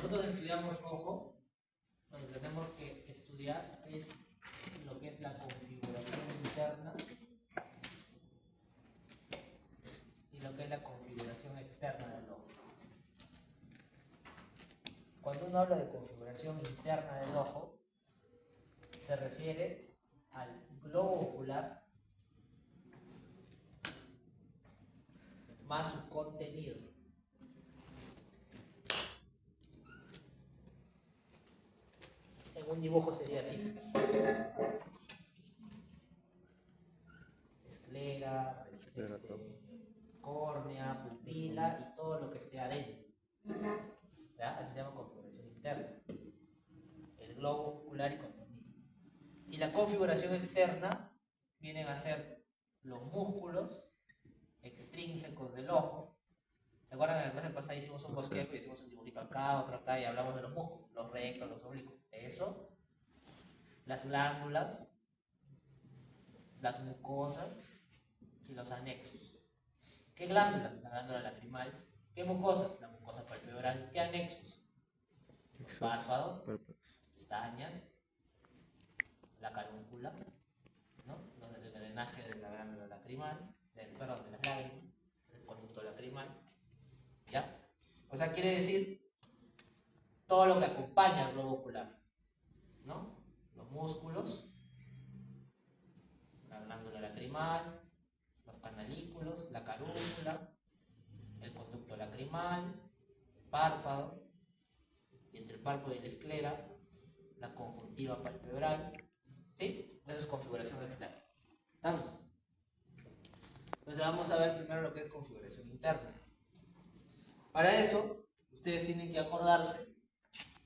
nosotros estudiamos ojo, lo que tenemos que estudiar es lo que es la configuración interna y lo que es la configuración externa del ojo. Cuando uno habla de configuración interna del ojo, se refiere al globo ocular más su contenido. En un dibujo sería así: esclera, córnea, pupila y todo lo que esté adentro. ¿Ya? Así se llama configuración interna. El globo ocular y contenido. Y la configuración externa vienen a ser los músculos extrínsecos del ojo. ¿Se acuerdan? En la clase pasada hicimos un bosquejo y hicimos un dibujito acá, otro acá, y hablamos de los músculos, los rectos, los oblicuos. Eso, las glándulas, las mucosas y los anexos. ¿Qué glándulas? La glándula lacrimal. ¿Qué mucosas? La mucosa palpebral. ¿Qué anexos? Los párpados, pestañas, la carúncula, ¿no? Donde el drenaje de la glándula lacrimal, perdón, de las lágrimas, el conducto lacrimal. ¿Ya? O sea, quiere decir todo lo que acompaña al globo ocular, ¿no? Los músculos, la glándula lacrimal, los canalículos, la carúncula, el conducto lacrimal, el párpado, y entre el párpado y la esclera, la conjuntiva palpebral. ¿Sí? Esa es configuración externa. ¿Estamos? Entonces vamos a ver primero lo que es configuración interna. Para eso, ustedes tienen que acordarse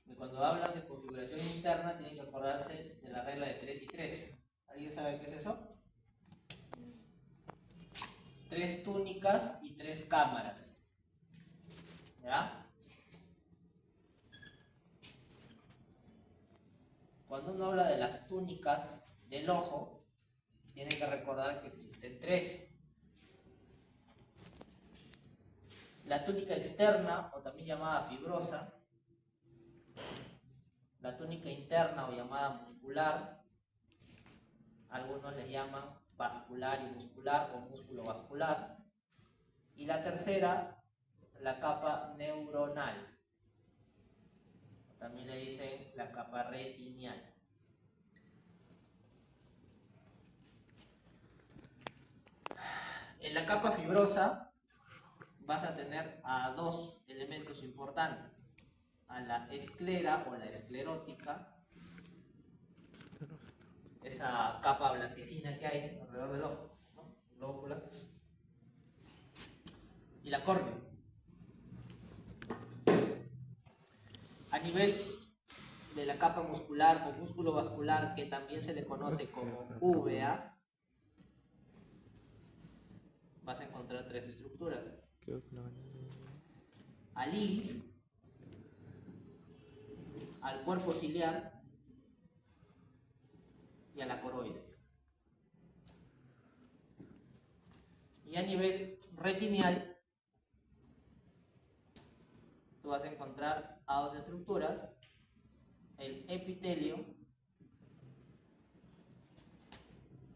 de cuando hablan de configuración interna, tienen que acordarse de la regla de 3 y 3. ¿Alguien sabe qué es eso? 3 túnicas y 3 cámaras. ¿Ya? Cuando uno habla de las túnicas del ojo, tiene que recordar que existen 3. La túnica externa, o también llamada fibrosa, la túnica interna, o llamada muscular, algunos le llaman vascular y muscular, o músculo vascular, y la tercera, la capa neuronal, también le dicen la capa retinial. En la capa fibrosa vas a tener a 2 elementos importantes: a la esclera o la esclerótica, esa capa blanquecina que hay alrededor del ojo, ¿no? El globo ocular, y la córnea. A nivel de la capa muscular o músculo vascular, que también se le conoce como uvea, vas a encontrar 3 estructuras: al iris, al cuerpo ciliar y a la coroides. Y a nivel retinial, tú vas a encontrar a 2 estructuras: el epitelio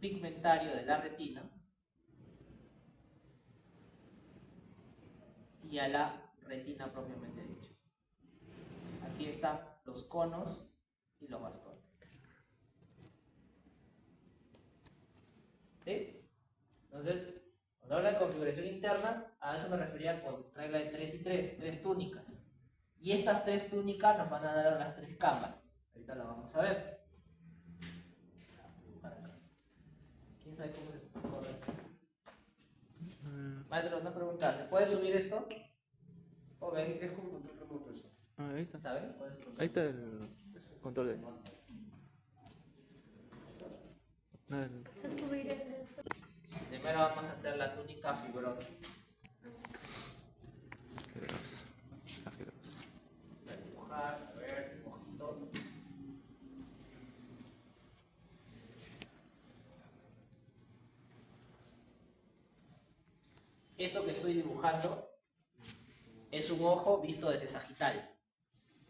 pigmentario de la retina y a la retina propiamente dicha. Aquí están los conos y los bastones. ¿Sí? Entonces, cuando habla de configuración interna, a eso me refería con regla de 3 y 3, 3 túnicas. Y estas 3 túnicas nos van a dar las 3 cámaras. Ahorita la vamos a ver. ¿Quién sabe cómo se corre esto? Maestro, una pregunta, ¿se puede subir esto? Ok, es como control remoto eso. Ahí está. ¿Saben? Ahí está el control de... Primero vamos a hacer la túnica fibrosa. Voy a dibujar, a ver, ojito. Esto que estoy dibujando es un ojo visto desde sagital.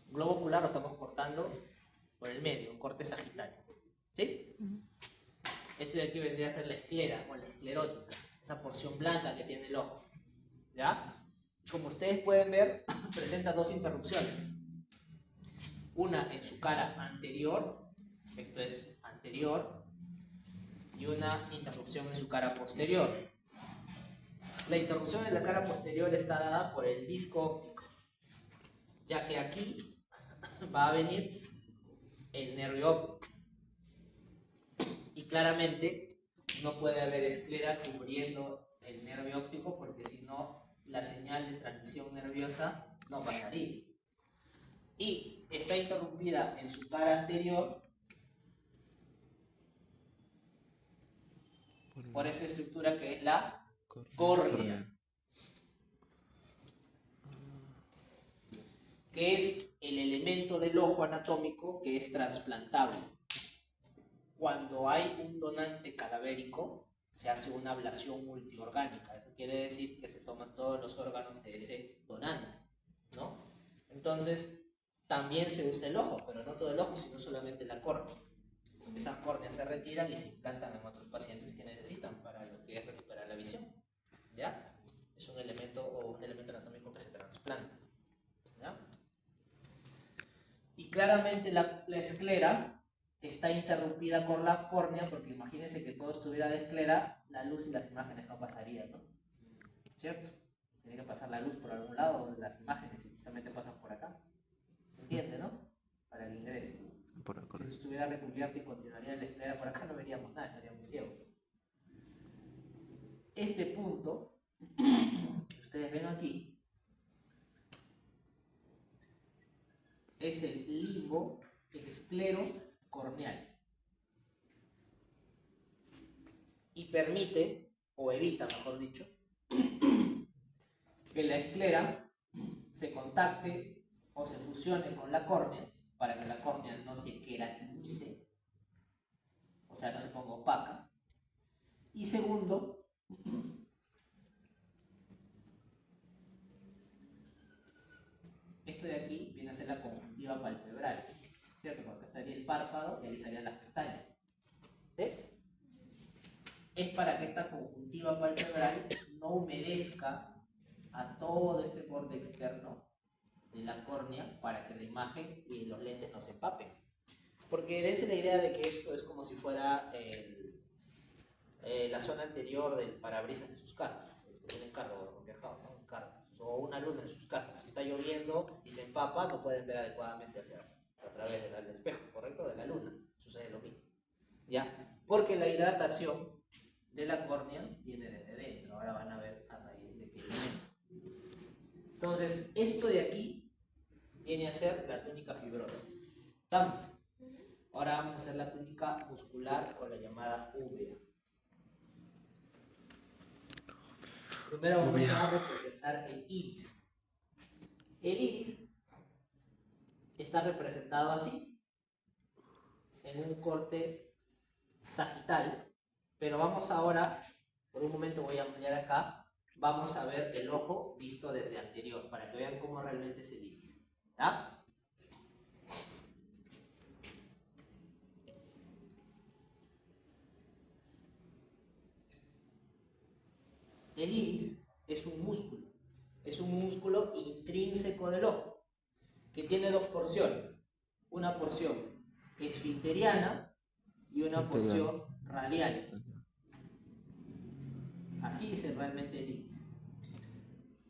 Globo ocular lo estamos cortando por el medio, un corte sagital. ¿Sí? Este de aquí vendría a ser la esclera o la esclerótica, esa porción blanca que tiene el ojo. ¿Ya? Como ustedes pueden ver, presenta dos interrupciones. Una en su cara anterior, esto es anterior, y una interrupción en su cara posterior. La interrupción en la cara posterior está dada por el disco óptico, ya que aquí va a venir el nervio óptico. Y claramente no puede haber esclera cubriendo el nervio óptico porque si no la señal de transmisión nerviosa no pasaría. Y está interrumpida en su cara anterior por esa estructura que es la córnea, que es el elemento del ojo anatómico que es trasplantable. Cuando hay un donante cadavérico, se hace una ablación multiorgánica. Eso quiere decir que se toman todos los órganos de ese donante, ¿no? Entonces, también se usa el ojo, pero no todo el ojo, sino solamente la córnea. Esas córneas se retiran y se implantan en otros pacientes que necesitan para lo que es recuperar la visión. ¿Ya? Es un elemento o un elemento anatómico que se trasplanta. ¿Ya? Y claramente la esclera está interrumpida por la córnea, porque imagínense que todo estuviera de esclera, la luz y las imágenes no pasarían, ¿no? ¿Cierto? Tiene que pasar la luz por algún lado, las imágenes y justamente pasan por acá. ¿Entiende, no? Para el ingreso. Por acá. Si estuviera recubierto y continuaría la esclera por acá, no veríamos nada, estaríamos ciegos. Este punto, que ustedes ven aquí, es el limbo esclerocorneal. Y permite, o evita, mejor dicho, que la esclera se contacte o se fusione con la córnea para que la córnea no se queratinice, o sea, no se ponga opaca. Y segundo, esto de aquí viene a ser la conjuntiva palpebral, ¿cierto? Porque estaría el párpado y ahí estarían las pestañas. ¿Sí? Es para que esta conjuntiva palpebral no humedezca a todo este borde externo de la córnea para que la imagen y los lentes no se empapen. Porque dense la idea de que esto es como si fuera la zona anterior del parabrisas de sus carros. Tienen carro viajado, ¿no? Un carro. O una luna en sus casas. Si está lloviendo y se empapa, no pueden ver adecuadamente a través del espejo, ¿correcto? De la luna. Sucede lo mismo. ¿Ya? Porque la hidratación de la córnea viene desde dentro. Ahora van a ver a raíz de qué viene. Entonces, esto de aquí viene a ser la túnica fibrosa. ¿Estamos? Ahora vamos a hacer la túnica muscular o la llamada úvea. Primero vamos a representar el iris. El iris está representado así, en un corte sagital, pero vamos ahora, por un momento voy a ampliar acá, vamos a ver el ojo visto desde anterior, para que vean cómo realmente es el iris. ¿Ya? El iris es un músculo intrínseco del ojo, que tiene dos porciones, una porción esfinteriana y una porción radial. Así es realmente el iris.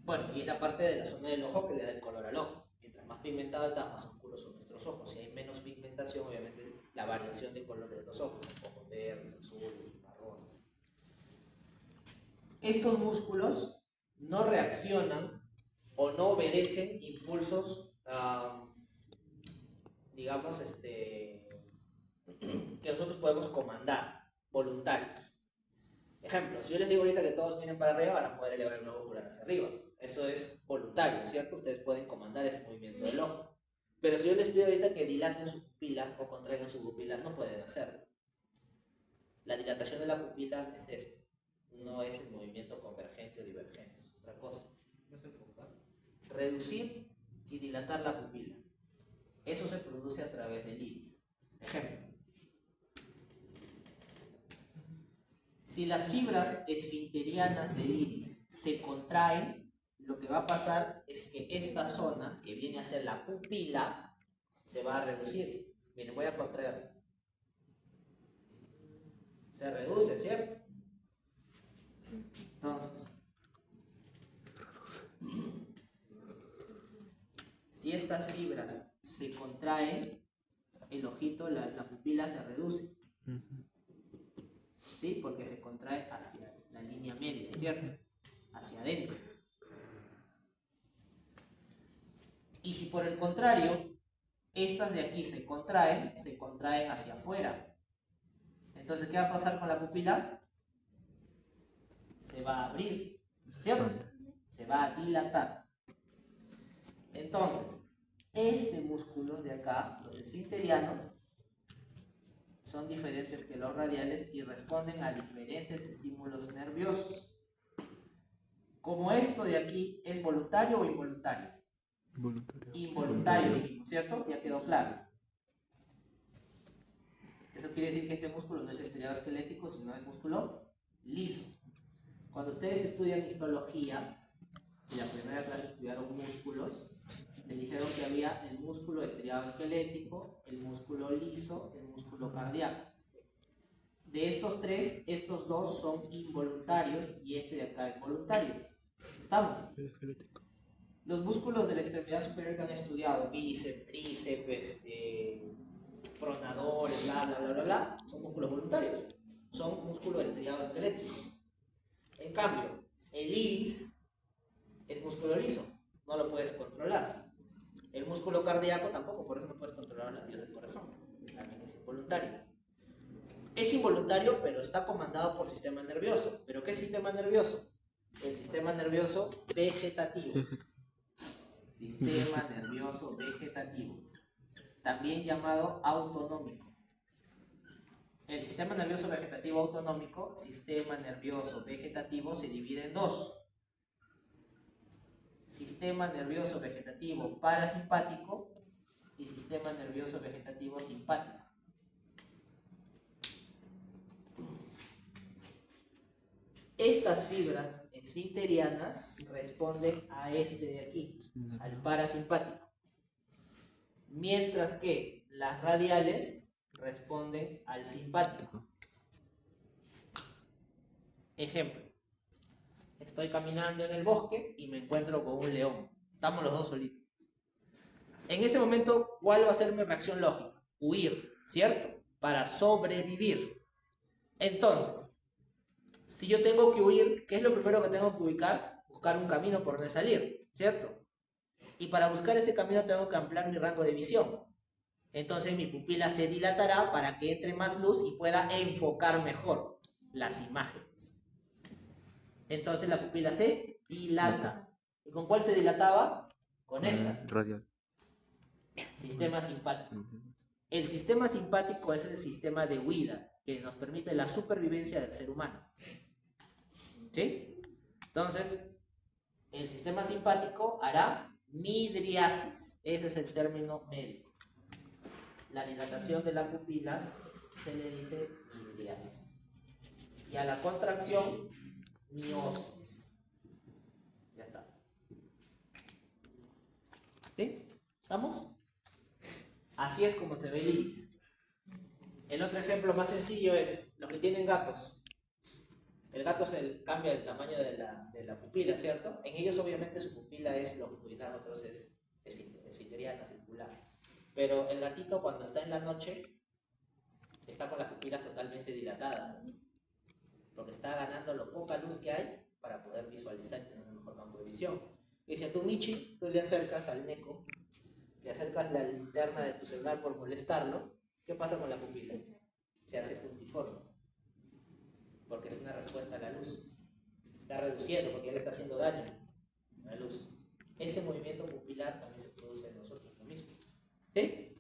Bueno, y es la parte de la zona del ojo que le da el color al ojo. Mientras más pigmentado está, más oscuros son nuestros ojos. Si hay menos pigmentación, obviamente la variación de color de los ojos, ojos verdes, azules, marrones. Estos músculos no reaccionan o no obedecen impulsos, digamos, que nosotros podemos comandar, voluntarios. Ejemplo, si yo les digo ahorita que todos miren para arriba, van a poder elevar el globo ocular hacia arriba. Eso es voluntario, ¿cierto? Ustedes pueden comandar ese movimiento del ojo. Pero si yo les pido ahorita que dilaten su pupila o contraigan su pupila, no pueden hacerlo. La dilatación de la pupila es esto. No es el movimiento convergente o divergente, es otra cosa. ¿No se enfoca? Reducir y dilatar la pupila. Eso se produce a través del iris. Ejemplo. Si las fibras esfinterianas del iris se contraen, lo que va a pasar es que esta zona, que viene a ser la pupila, se va a reducir. Miren, voy a contraer. Se reduce, ¿cierto? Entonces, si estas fibras se contraen, el ojito, la pupila se reduce. ¿Sí? Porque se contrae hacia la línea media, ¿cierto? Hacia adentro. Y si por el contrario, estas de aquí se contraen hacia afuera. Entonces, ¿qué va a pasar con la pupila? Se va a abrir, ¿cierto? Se va a dilatar. Entonces, este músculo de acá, los esfinterianos, son diferentes que los radiales y responden a diferentes estímulos nerviosos. Como esto de aquí es voluntario o involuntario. Involuntario dijimos, ¿cierto? Ya quedó claro. Eso quiere decir que este músculo no es estriado esquelético, sino es músculo liso. Cuando ustedes estudian histología, en la primera clase estudiaron músculos, les dijeron que había el músculo estriado esquelético, el músculo liso, el músculo cardíaco. De estos tres, estos dos son involuntarios y este de acá es voluntario. ¿Estamos? Los músculos de la extremidad superior que han estudiado, bíceps, tríceps, pronadores, bla, bla, bla, bla, bla, son músculos voluntarios. Son músculos estriados esqueléticos. En cambio, el iris es músculo liso, no lo puedes controlar. El músculo cardíaco tampoco, por eso no puedes controlar los latidos del corazón. También es involuntario. Es involuntario, pero está comandado por sistema nervioso. ¿Pero qué sistema nervioso? El sistema nervioso vegetativo. Sistema nervioso vegetativo. También llamado autonómico. El sistema nervioso vegetativo autonómico, sistema nervioso vegetativo, se divide en dos. Sistema nervioso vegetativo parasimpático y sistema nervioso vegetativo simpático. Estas fibras esfinterianas responden a este de aquí, al parasimpático. Mientras que las radiales responden al simpático. Ejemplo. Estoy caminando en el bosque y me encuentro con un león. Estamos los dos solitos. En ese momento, ¿cuál va a ser mi reacción lógica? Huir, ¿cierto? Para sobrevivir. Entonces, si yo tengo que huir, ¿qué es lo primero que tengo que ubicar? Buscar un camino por donde salir, ¿cierto? Y para buscar ese camino tengo que ampliar mi rango de visión. Entonces mi pupila se dilatará para que entre más luz y pueda enfocar mejor las imágenes. Entonces la pupila se dilata. ¿Y con cuál se dilataba? Con estas. Radial. Sistema simpático. El sistema simpático es el sistema de huida que nos permite la supervivencia del ser humano. ¿Sí? Entonces, el sistema simpático hará midriasis. Ese es el término médico. La dilatación de la pupila se le dice midriasis. Y a la contracción, miosis. Ya está. ¿Sí? ¿Estamos? Así es como se ve el iris. El otro ejemplo más sencillo es los que tienen gatos. El gato cambia el tamaño de la pupila, ¿cierto? En ellos obviamente su pupila es longitudinal, otros es esfinteriana, circular. Pero el gatito cuando está en la noche está con las pupilas totalmente dilatadas, ¿sí? Porque está ganando lo poca luz que hay para poder visualizar y tener un mejor campo de visión. Y si a tu Michi tú le acercas al Neko, le acercas la linterna de tu celular por molestarlo, ¿qué pasa con la pupila? Se hace puntiforme, porque es una respuesta a la luz. Está reduciendo porque ya le está haciendo daño a la luz. Ese movimiento pupilar también se produce en nosotros, lo mismo. ¿Sí?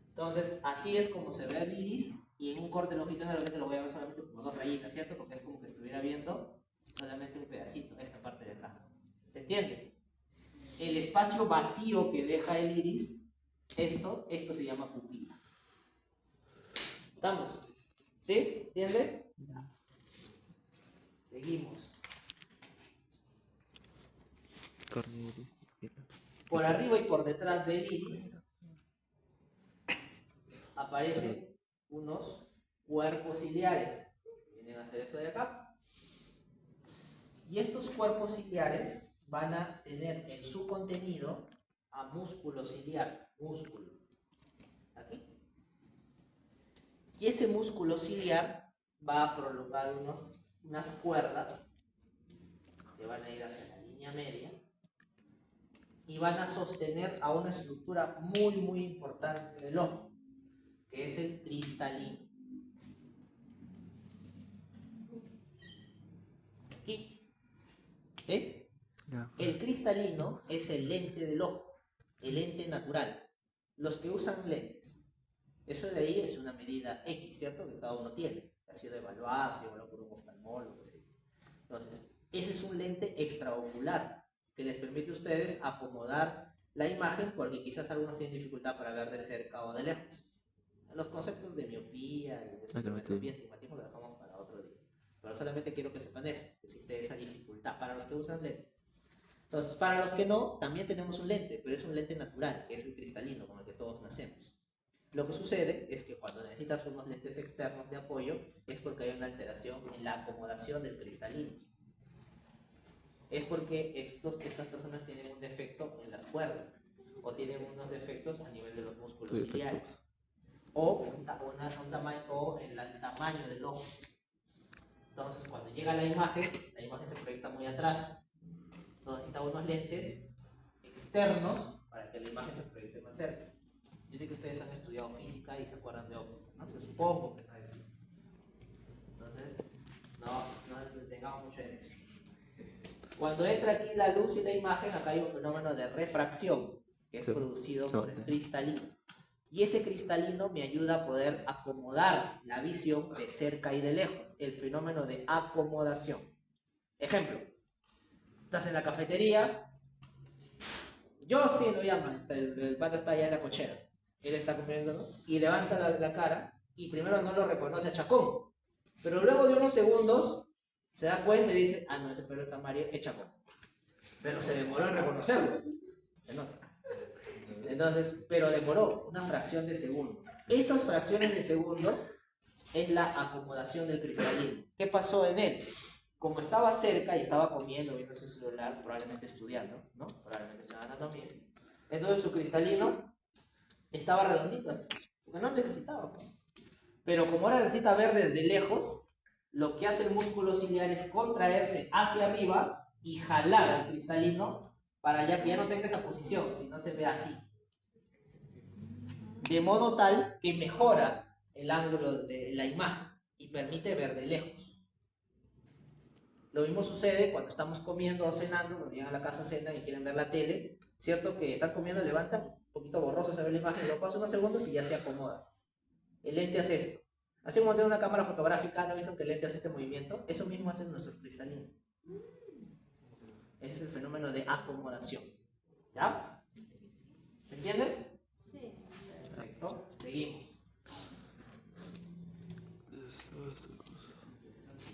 Entonces, así es como se ve el iris, y en un corte longitudinal realmente lo voy a ver solamente como dos rayitas, ¿cierto? Porque es como que estuviera viendo solamente un pedacito, esta parte de acá. ¿Se entiende? El espacio vacío que deja el iris Esto se llama pupila. ¿Estamos? ¿Sí? ¿Entiende? Seguimos. Carne de iris, pupila. Por arriba y por detrás del iris aparecen unos cuerpos ciliares. Vienen a hacer esto de acá. Y estos cuerpos ciliares van a tener en su contenido a músculo ciliar. Músculo. Aquí. Y ese músculo ciliar va a prolongar unas cuerdas que van a ir hacia la línea media y van a sostener a una estructura muy, muy importante del ojo, que es el cristalino. Aquí. ¿Sí? El cristalino es el lente del ojo, el lente natural. Los que usan lentes, eso de ahí es una medida X, ¿cierto? Que cada uno tiene. Ha sido evaluado, se evaluado por un oftalmólogo, ¿sí? Entonces, ese es un lente extraocular que les permite a ustedes acomodar la imagen porque quizás algunos tienen dificultad para ver de cerca o de lejos. Los conceptos de miopía y de supermetropía, estigmatismo lo dejamos para otro día. Pero solamente quiero que sepan eso, que existe esa dificultad para los que usan lente. Entonces, para los que no, también tenemos un lente, pero es un lente natural, que es el cristalino, con el que todos nacemos. Lo que sucede es que cuando necesitas unos lentes externos de apoyo, es porque hay una alteración en la acomodación del cristalino. Es porque estas personas tienen un defecto en las cuerdas, o tienen unos defectos a nivel de los músculos ciliares, o en el tamaño del ojo. Entonces, cuando llega la imagen se proyecta muy atrás. Entonces, necesita unos lentes externos para que la imagen se proyecte más cerca. Yo sé que ustedes han estudiado física y se acuerdan de óptica, ¿no? Yo supongo que saben. Entonces, no nos detengamos mucho en eso. Cuando entra aquí la luz y la imagen, acá hay un fenómeno de refracción que es producido por el cristalino. Y ese cristalino me ayuda a poder acomodar la visión de cerca y de lejos. El fenómeno de acomodación. Ejemplo, estás en la cafetería, Justin lo llaman, el pata está allá en la cochera. Él está comiendo, ¿no? Y levanta la cara y primero no lo reconoce a Chacón. Pero luego de unos segundos se da cuenta y dice, ah, no, ese perro está Mario, es Chacón. Pero se demoró en reconocerlo. Se nota. Entonces, pero demoró una fracción de segundo. Esas fracciones de segundo es la acomodación del cristalino. ¿Qué pasó en él? Como estaba cerca y estaba comiendo, viendo su celular, probablemente estudiando, ¿no? Probablemente estudiando anatomía. Entonces su cristalino estaba redondito, porque no necesitaba. Pero como ahora necesita ver desde lejos, lo que hace el músculo ciliar es contraerse hacia arriba y jalar al cristalino para que ya no tenga esa posición, sino se ve así. De modo tal que mejora el ángulo de la imagen y permite ver de lejos. Lo mismo sucede cuando estamos comiendo o cenando, cuando llegan a la casa a cena y quieren ver la tele, ¿cierto? Que están comiendo, levantan, un poquito borroso se ve la imagen, lo pasan unos segundos y ya se acomoda. El lente hace esto. Así como tiene una cámara fotográfica, ¿no visto que el lente hace este movimiento? Eso mismo hace nuestro cristalino. Ese es el fenómeno de acomodación. ¿Ya? ¿Se entiende? Sí. Perfecto. Seguimos.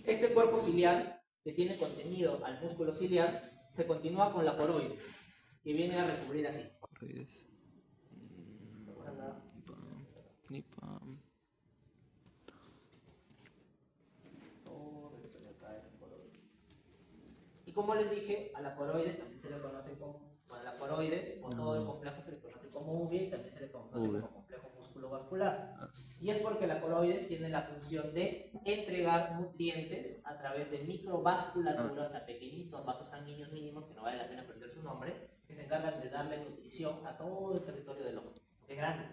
Este cuerpo ciliar, que tiene contenido al músculo ciliar, se continúa con la coroide, que viene a recubrir así. Y como les dije, a la coroides también se le conoce como, bueno, la coroides o todo el complejo se le conoce como uvea y también se le conoce como complejo musculovascular. Y es porque la coroides tiene la función de entregar nutrientes a través de microvasculatura, o sea, pequeñitos vasos sanguíneos mínimos, que no vale la pena perder su nombre, que se encargan de darle nutrición a todo el territorio del ojo. Es grande.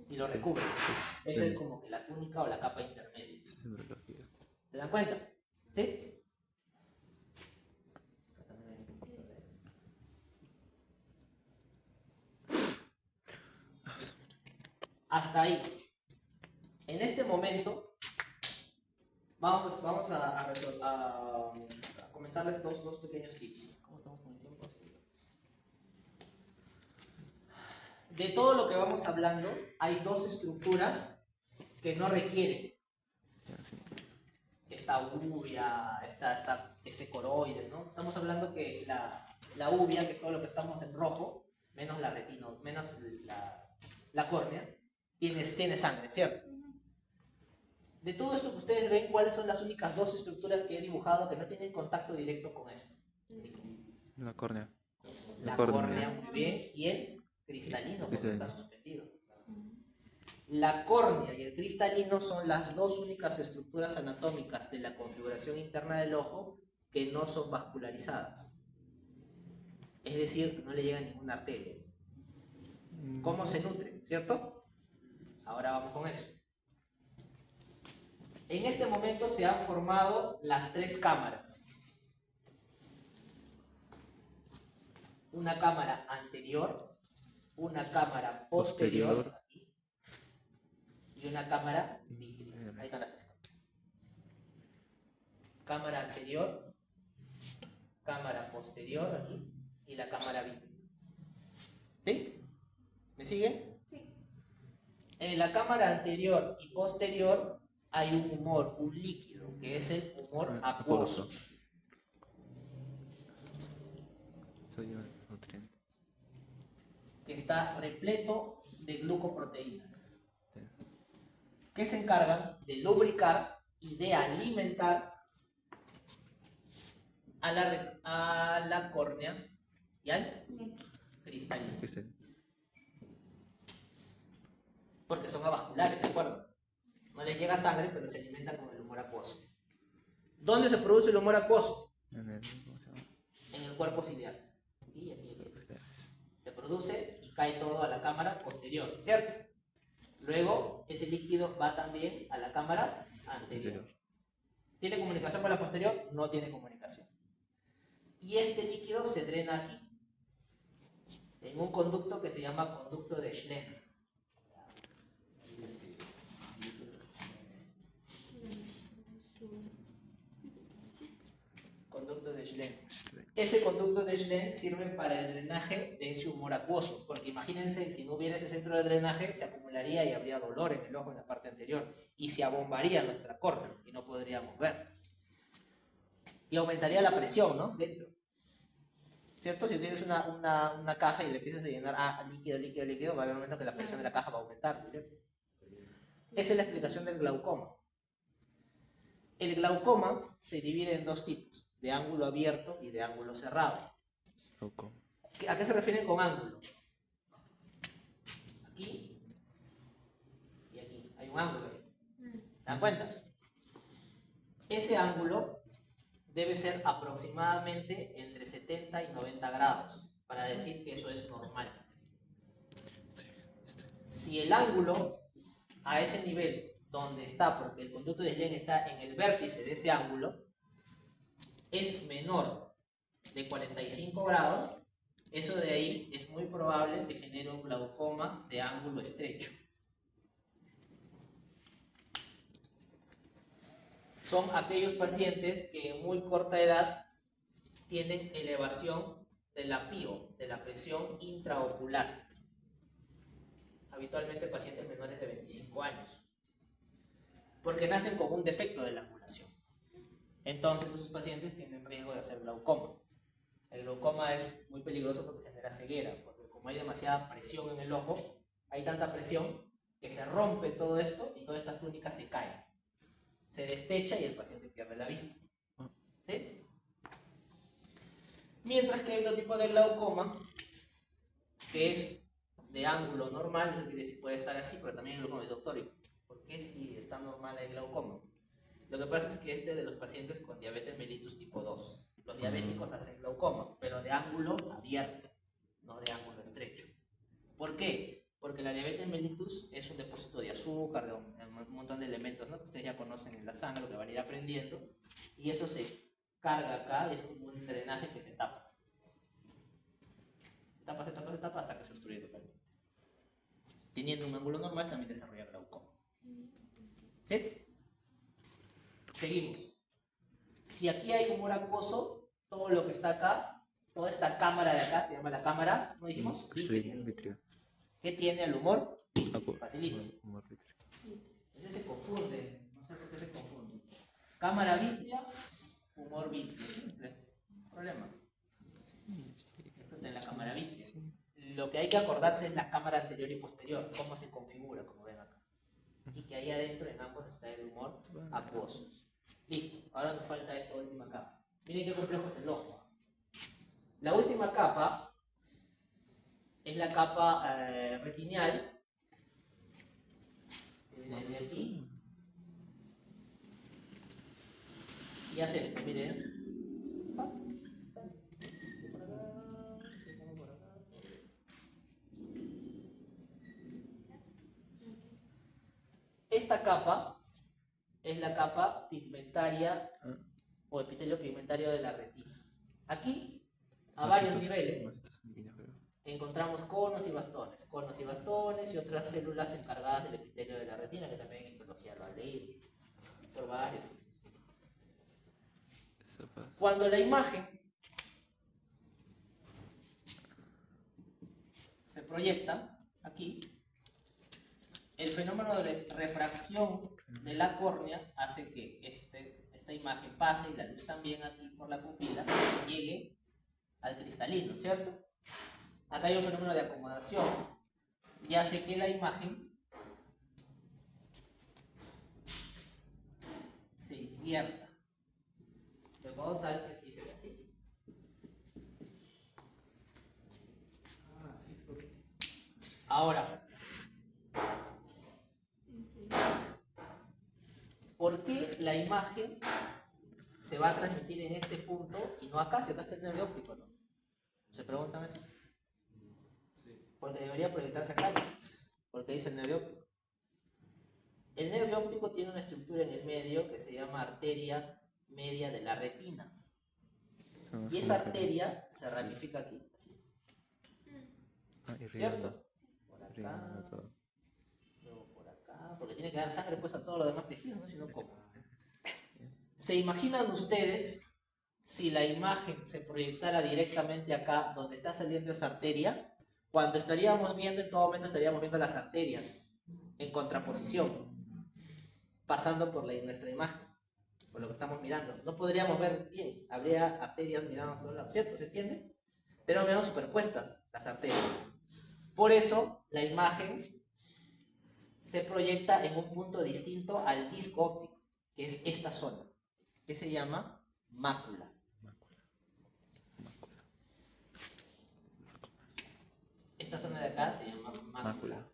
Y lo recubre. Esa es como que la túnica o la capa intermedia. ¿Se dan cuenta? ¿Sí? Hasta ahí. En este momento vamos a comentarles dos pequeños tips. ¿Cómo estamos con el tiempo? de todo lo que vamos hablando, hay dos estructuras que no requieren Ya, sí. esta uvia, este coroides, ¿no? Estamos hablando que la uvia, que es todo lo que estamos en rojo, menos la retina, menos la córnea, tiene sangre, ¿cierto? De todo esto que ustedes ven, ¿cuáles son las únicas dos estructuras que he dibujado que no tienen contacto directo con eso? La córnea. La córnea, muy bien, y el cristalino, porque está suspendido. La córnea y el cristalino son las dos únicas estructuras anatómicas de la configuración interna del ojo que no son vascularizadas. Es decir, no le llega ninguna arteria. ¿Cómo se nutre? ¿Cierto? Ahora vamos con eso. En este momento se han formado las tres cámaras. Una cámara anterior, una cámara posterior y una cámara vitrea. Ahí están las tres cámaras. Cámara anterior, cámara posterior aquí y la cámara vitrea. ¿Sí? ¿Me siguen? Sí. En la cámara anterior y posterior hay un humor, un líquido, que es el humor acuoso. Soy yo, nutrientes. Que está repleto de glucoproteínas, que se encargan de lubricar y de alimentar a la córnea y al cristalino. Porque son avasculares, ¿de acuerdo? No les llega sangre, pero se alimentan con el humor acuoso. ¿Dónde se produce el humor acuoso? En el cuerpo ciliar. Aquí, aquí, aquí. Se produce y cae todo a la cámara posterior, ¿cierto? Luego, ese líquido va también a la cámara anterior. ¿Tiene comunicación con la posterior? No tiene comunicación. Y este líquido se drena aquí, en un conducto que se llama conducto de Schlenn. Conducto de Schlenn. Ese conducto de Schlenn sirve para el drenaje de ese humor acuoso, porque imagínense, si no hubiera ese centro de drenaje, se acumularía y habría dolor en el ojo en la parte anterior, y se abombaría nuestra córnea y no podríamos ver. Y aumentaría la presión, ¿no? Dentro. ¿Cierto? Si tienes una caja y le empiezas a llenar líquido, líquido, líquido, va a haber un momento que la presión de la caja va a aumentar, ¿cierto? Esa es la explicación del glaucoma. El glaucoma se divide en dos tipos, de ángulo abierto y de ángulo cerrado. ¿A qué se refieren con ángulo? Aquí y aquí. Hay un ángulo. ¿Se dan cuenta? Ese ángulo debe ser aproximadamente entre 70 y 90 grados para decir que eso es normal. Si el ángulo a ese nivel donde está, porque el conducto de Schlenn está en el vértice de ese ángulo, es menor de 45 grados, eso de ahí es muy probable que genere un glaucoma de ángulo estrecho. Son aquellos pacientes que en muy corta edad tienen elevación de la PIO, de la presión intraocular. Habitualmente pacientes menores de 25 años. Porque nacen con un defecto de la angulación. Entonces esos pacientes tienen riesgo de hacer glaucoma. El glaucoma es muy peligroso porque genera ceguera, porque como hay demasiada presión en el ojo, hay tanta presión que se rompe todo esto y todas estas túnicas se caen. Se destecha y el paciente pierde la vista. ¿Sí? Mientras que hay otro tipo de glaucoma que es de ángulo normal, eso quiere decir puede estar así, pero también el glaucoma es doctor. ¿Por qué si está normal el glaucoma? Lo que pasa es que de los pacientes con diabetes mellitus tipo 2, los diabéticos hacen glaucoma, pero de ángulo abierto, no de ángulo estrecho. ¿Por qué? Porque la diabetes mellitus es un depósito de azúcar, de un montón de elementos, ¿no?, que ustedes ya conocen en la sangre, lo que van a ir aprendiendo, y eso se carga acá, es como un drenaje que se tapa. Se tapa, se tapa, se tapa hasta que se obstruye totalmente. Teniendo un ángulo normal también desarrolla glaucoma. ¿Sí? Seguimos. Si aquí hay humor acuoso, todo lo que está acá, toda esta cámara de acá se llama la cámara, ¿no dijimos? Vitrio. ¿Qué tiene al humor? Acu- Facilito. humor vítreo. Ese se confunde, no sé por qué se confunde. Cámara vítrea, humor vítreo. Simple. Problema. Esto está en la cámara vítrea. Lo que hay que acordarse es la cámara anterior y posterior, cómo se configura, como ven acá. Y que ahí adentro en ambos está el humor acuoso. Listo, ahora nos falta esta última capa. Miren qué complejo es el ojo. La última capa es la capa retinial, que viene de aquí. Y hace esto, miren. Esta capa es la capa pigmentaria o epitelio pigmentario de la retina. Aquí, a varios niveles, encontramos conos y bastones y otras células encargadas del epitelio de la retina, que también en histología lo han leído, por varios. Cuando la imagen se proyecta aquí, el fenómeno de refracción de la córnea hace que esta imagen pase y la luz también aquí por la pupila llegue al cristalino, ¿cierto? Acá hay un fenómeno de acomodación y hace que la imagen se invierta. De modo tal que aquí se ve así. Ahora, ¿por qué la imagen se va a transmitir en este punto y no acá? Si acá está el nervio óptico, ¿no? ¿Se preguntan eso? Porque debería proyectarse acá, ¿no? Porque dice el nervio óptico. El nervio óptico tiene una estructura en el medio que se llama arteria media de la retina. Y esa arteria se ramifica aquí, así. ¿Cierto? Por acá, luego por acá, porque tiene que dar sangre pues a todos los demás tejidos, ¿no? Si no, ¿cómo? ¿Se imaginan ustedes si la imagen se proyectara directamente acá, donde está saliendo esa arteria? Cuando estaríamos viendo, en todo momento estaríamos viendo las arterias en contraposición, pasando por nuestra imagen, por lo que estamos mirando. No podríamos ver bien, habría arterias mirando a todos lados, ¿cierto? ¿Se entiende? Tenemos mirando superpuestas las arterias. Por eso, la imagen se proyecta en un punto distinto al disco óptico, que es esta zona, que se llama mácula. Esta zona de acá se llama mácula.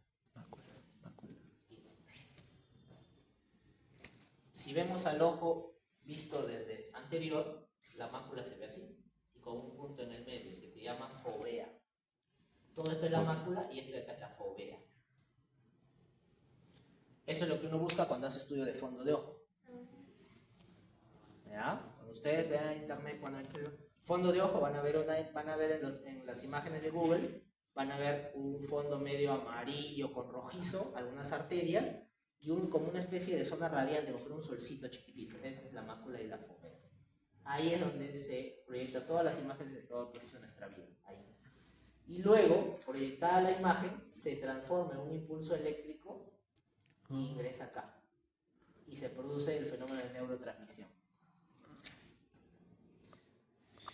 Si vemos al ojo visto desde anterior, la mácula se ve así, y con un punto en el medio que se llama fovea. Todo esto es la mácula y esto de acá es la fovea. Eso es lo que uno busca cuando hace estudio de fondo de ojo. ¿Ya? Cuando ustedes vean en internet, cuando hacen fondo de ojo, van a ver en las imágenes de Google, van a ver un fondo medio amarillo con rojizo, algunas arterias, y como una especie de zona radiante, como un solcito chiquitito. Esa es la mácula y la fovea. Ahí es donde se proyectan todas las imágenes de todo el proceso de nuestra vida. Ahí. Y luego, proyectada la imagen, se transforma en un impulso eléctrico e ingresa acá. Y se produce el fenómeno de neurotransmisión.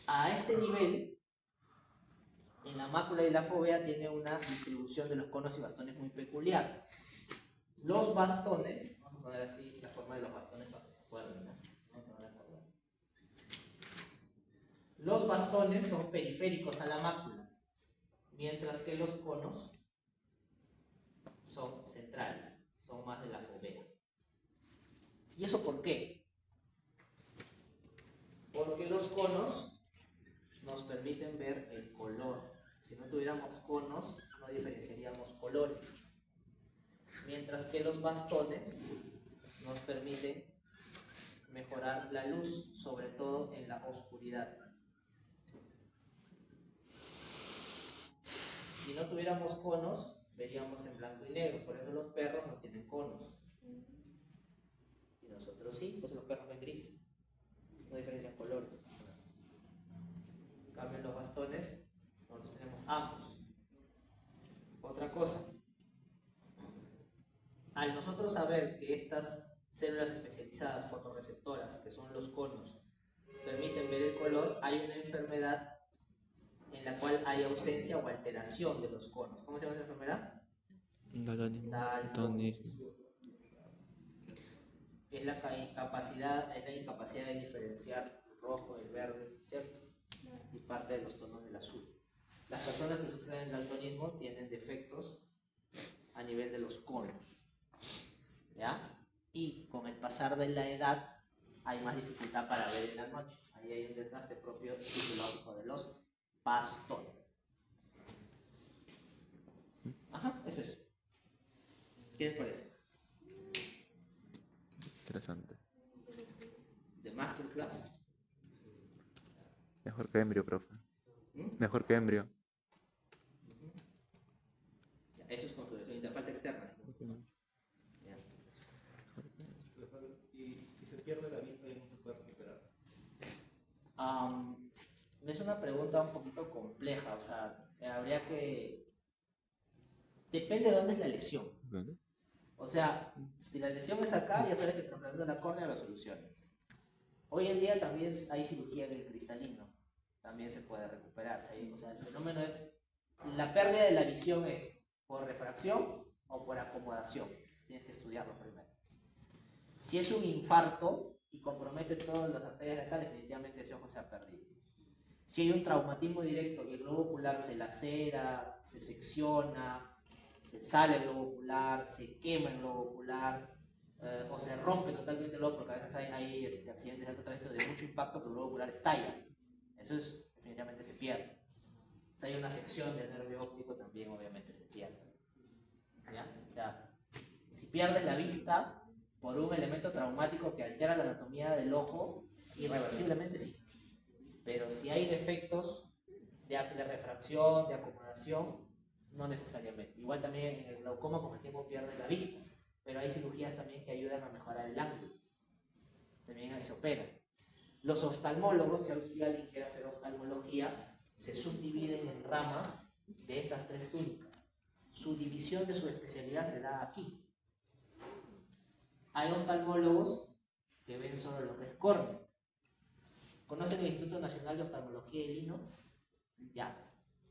A este nivel, en la mácula y la fovea tiene una distribución de los conos y bastones muy peculiar. Los bastones, vamos a poner así la forma de los bastones para que se acuerden, ¿no? Los bastones son periféricos a la mácula, mientras que los conos son centrales, son más de la fovea. ¿Y eso por qué? Porque los conos nos permiten ver el color. Si no tuviéramos conos, no diferenciaríamos colores. Mientras que los bastones nos permiten mejorar la luz, sobre todo en la oscuridad. Si no tuviéramos conos, veríamos en blanco y negro. Por eso los perros no tienen conos. Y nosotros sí, pues los perros ven gris. No diferencian colores. En cambio, en los bastones, nosotros tenemos ambos. Otra cosa, vamos a ver que estas células especializadas fotorreceptoras, que son los conos, permiten ver el color, hay una enfermedad en la cual hay ausencia o alteración de los conos. ¿Cómo se llama esa enfermedad? Daltonismo. Es la incapacidad de diferenciar el rojo del verde, ¿cierto? Y parte de los tonos del azul. Las personas que sufren el daltonismo tienen defectos a nivel de los conos, ¿ya? Y con el pasar de la edad hay más dificultad para ver en la noche. Ahí hay un desgaste propio fisiológico de los bastones. Ajá, es eso. ¿Qué les parece? Interesante. ¿De masterclass? Mejor que embrio, profe. Mejor que embrio. Ya, eso es configuración interfaz externa. Ya. Y si se pierde la vista y no se puede recuperar. Es una pregunta un poquito compleja, o sea, habría que... Depende de dónde es la lesión. ¿Dónde? O sea, si la lesión es acá, ya sabes que trasplantando la córnea lo soluciones. Hoy en día también hay cirugía en el cristalino, también se puede recuperar. O sea, el fenómeno es, la pérdida de la visión es por refracción o por acomodación. Tienes que estudiarlo primero. Si es un infarto y compromete todas las arterias de acá, definitivamente ese ojo se ha perdido. Si hay un traumatismo directo y el globo ocular se lacera, se secciona, se sale el globo ocular, se quema el globo ocular, o se rompe totalmente el globo, porque a veces hay accidentes de alto tránsito de mucho impacto que el globo ocular estalla. Eso es, definitivamente se pierde. Si hay una sección del nervio óptico, también obviamente se pierde. ¿Ya? O sea, si pierdes la vista por un elemento traumático que altera la anatomía del ojo, irreversiblemente sí. Pero si hay defectos de refracción, de acomodación, no necesariamente. Igual también en el glaucoma con el tiempo pierde la vista, pero hay cirugías también que ayudan a mejorar el ángulo. También se opera. Los oftalmólogos, si alguien quiere hacer oftalmología, se subdividen en ramas de estas tres túnicas. Su división de su especialidad se da aquí. Hay oftalmólogos que ven solo lo que es córnea. ¿Conocen el Instituto Nacional de Oftalmología y Lino? Ya.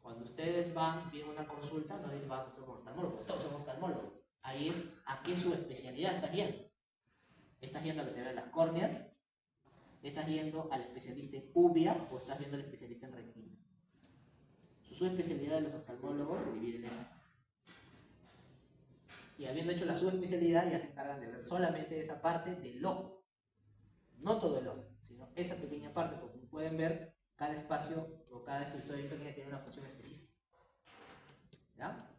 Cuando ustedes van, piden una consulta, no les van a como oftalmólogos, todos son oftalmólogos. Ahí es a qué su especialidad estás yendo. ¿Estás yendo a lo que ven las córneas? ¿Estás yendo al especialista en uvea o estás viendo al especialista en retina? Su especialidad de los oftalmólogos se divide en eso. Y habiendo hecho la subespecialidad, ya se encargan de ver solamente esa parte del ojo. No todo el ojo, sino esa pequeña parte, porque como pueden ver, cada espacio o cada estructura pequeña tiene una función específica. ¿Ya?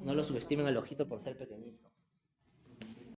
No lo subestimen al ojito por ser pequeñito.